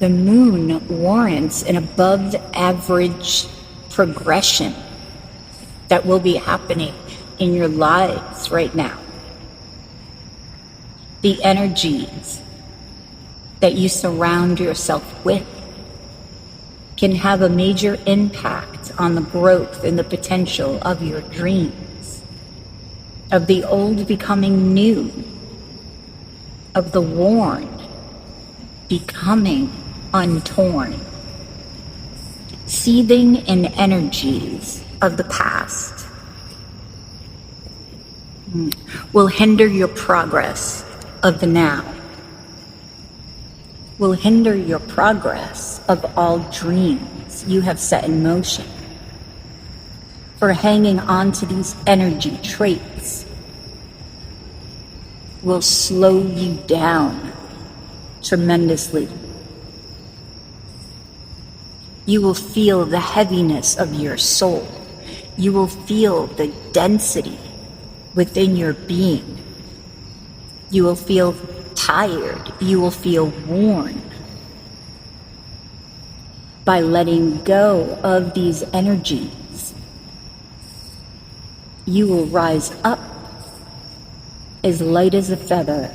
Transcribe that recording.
The moon warrants an above average progression that will be happening in your lives right now. The energies that you surround yourself with can have a major impact on the growth and the potential of your dreams, of the old becoming new, of the worn becoming untorn. Seething in energies of the past will hinder your progress of the now, will hinder your progress of all dreams you have set in motion. For hanging on to these energy traits will slow you down tremendously. You will feel the heaviness of your soul. You will feel the density within your being. You will feel tired. You will feel worn. By letting go of these energies, you will rise up as light as a feather